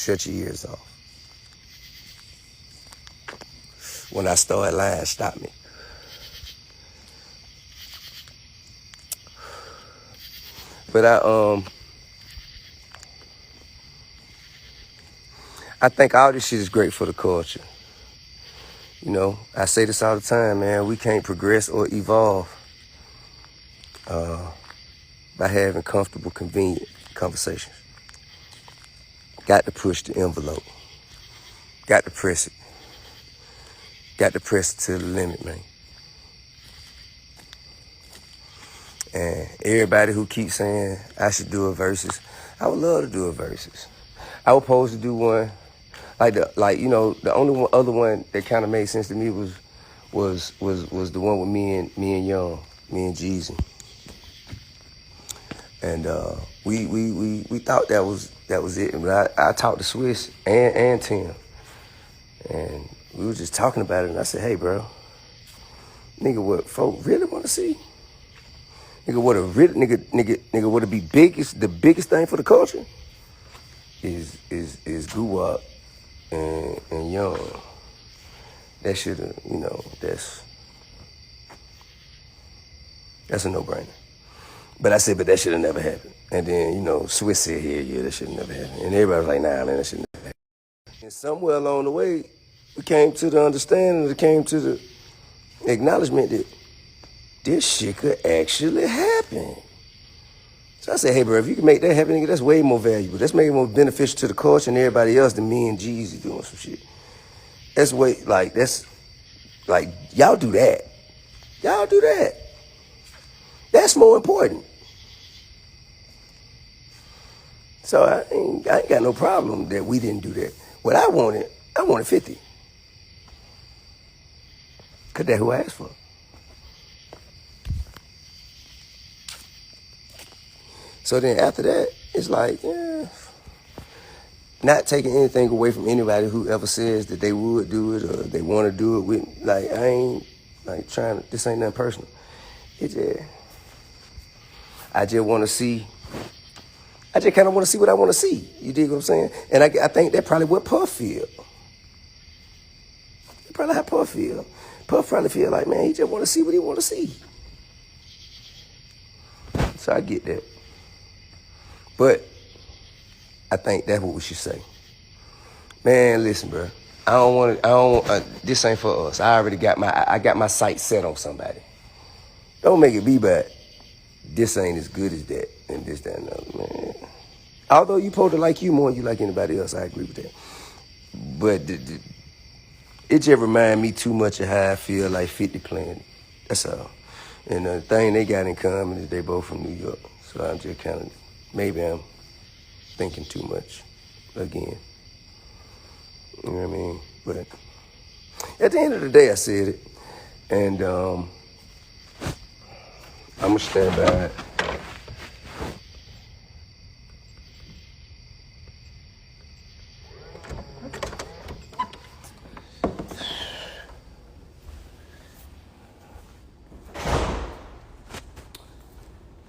shut your ears off. When I start lying, stop me. But I think all this shit is great for the culture. You know, I say this all the time, man. We can't progress or evolve by having comfortable, convenient conversations. Got to push the envelope. Got to press it. Got to press it to the limit, man. And everybody who keeps saying I should do a Verzuz, I would love to do a Verzuz. I was supposed to do one. The only other one that kind of made sense to me was the one with me and Young, me and Jeezy. And we thought that was it. But I talked to Swiss and Tim, and we were just talking about it. And I said, hey, bro, nigga, what folk really want to see? Nigga, what would be the biggest thing for the culture is Guwap and Young. That should have, that's a no-brainer. But I said, but that should have never happened. And then, Swiss said, yeah, that should have never happened. And everybody was like, nah, man, that should never happen. And somewhere along the way, we came to the understanding, it came to the acknowledgement that this shit could actually happen. So I said, hey, bro, if you can make that happen, nigga, that's way more valuable. That's way more beneficial to the culture and everybody else than me and Jeezy doing some shit. That's y'all do that. Y'all do that. That's more important. So I ain't got no problem that we didn't do that. What I wanted 50. Cause that's who I asked for. So then after that, it's like, not taking anything away from anybody who ever says that they would do it or they want to do it with, I ain't trying to, this ain't nothing personal. I just want to see, I just kind of want to see what I want to see. You dig what I'm saying? And I think that's probably what Puff feel. That's probably how Puff feel. Puff probably feel like, man, he just want to see what he want to see. So I get that. But I think that's what we should say. Man, listen, bro. This ain't for us. I already got my sights set on somebody. Don't make it be bad. This ain't as good as that, and this, that, and the other, man. Although you supposed to like you more than you like anybody else, I agree with that. But it just remind me too much of how I feel like 50 playing. That's all. And the thing they got in common is they both from New York. So I'm just kind of, maybe I'm thinking too much again. You know what I mean? But at the end of the day, I said it. And I'm going to stand by it.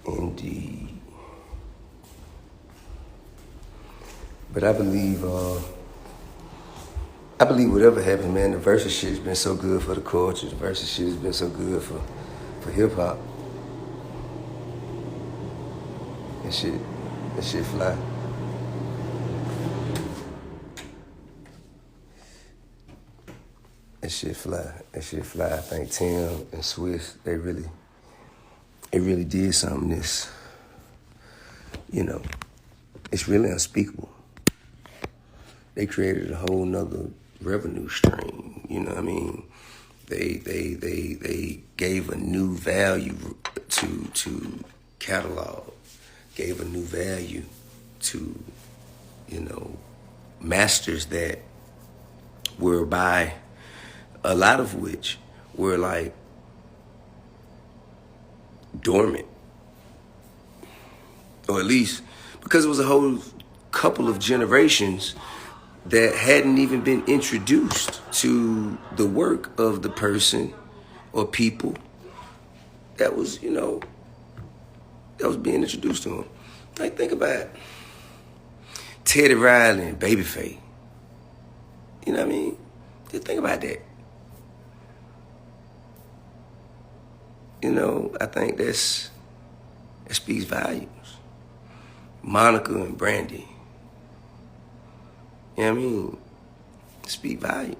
Indeed. But I believe whatever happens, man, the Verzuz shit has been so good for the culture. The Verzuz shit has been so good for hip-hop. That shit fly. That shit fly. I think Tim and Swiss, they really did something that's, it's really unspeakable. They created a whole nother revenue stream, you know what I mean? They gave a new value to catalog, gave a new value to, masters that were by, a lot of which were like dormant. Or at least, because it was a whole couple of generations that hadn't even been introduced to the work of the person or people that was, that was being introduced to them. Like, think about it. Teddy Riley and Babyface. You know what I mean? Just think about that. You know, I think that speaks volumes. Monica and Brandy. You know what I mean? Speak volumes.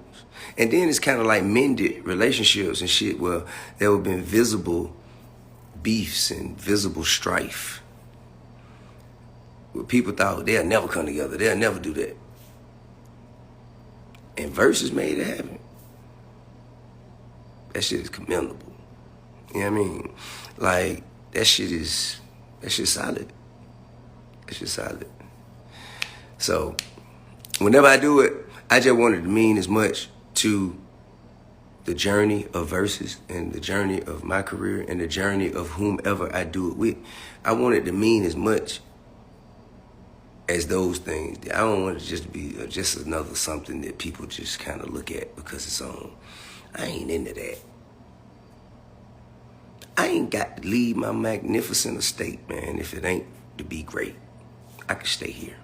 And then it's kind of like mended relationships and shit where there have been visible beefs and visible strife. Where people thought they'll never come together, they'll never do that. And Verzuz made it happen. That shit is commendable. You know what I mean? Like, that shit solid. That shit solid. So, whenever I do it, I just wanted to mean as much to the journey of Verzuz and the journey of my career and the journey of whomever I do it with. I want it to mean as much as those things. I don't want it to just be just another something that people just kind of look at because it's on. I ain't into that. I ain't got to leave my magnificent estate, man, if it ain't to be great. I can stay here.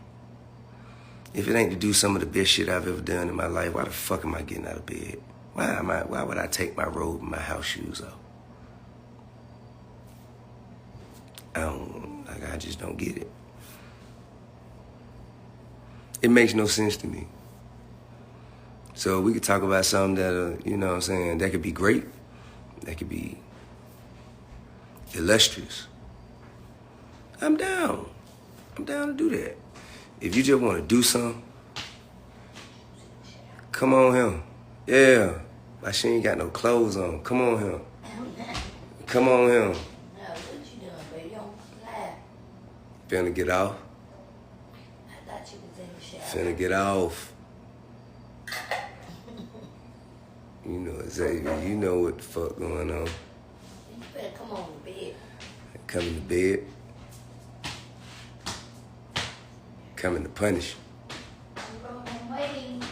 If it ain't to do some of the best shit I've ever done in my life, why the fuck am I getting out of bed? Why would I take my robe and my house shoes off? I just don't get it. It makes no sense to me. So we could talk about something that, you know what I'm saying, that could be great. That could be illustrious. I'm down. I'm down to do that. If you just want to do something, come on here. Yeah. Like she ain't got no clothes on. Come on here. Come on here. No, what you doing, baby? You don't fly. Finna get off. I thought you was in the shower. Finna get off. You know, Xavier, you know what the fuck going on. You better come on to bed. Coming to bed. Coming to punish. I'm waiting.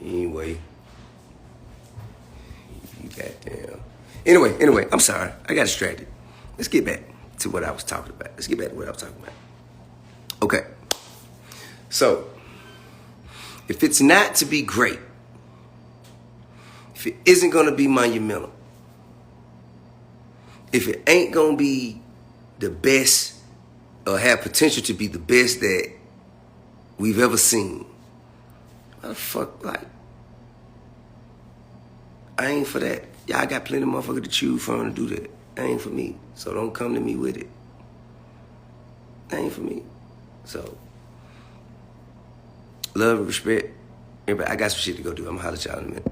You ain't wait. You goddamn. Anyway, I'm sorry. I got distracted. Let's get back to what I was talking about. Okay. So, if it's not to be great, if it isn't going to be monumental, if it ain't going to be the best or have potential to be the best that we've ever seen, what the fuck, like, I ain't for that. Y'all got plenty of motherfuckers to choose from to do that. That ain't for me. So don't come to me with it. That ain't for me. So, love and respect. Everybody, I got some shit to go do. I'm gonna holler at y'all in a minute.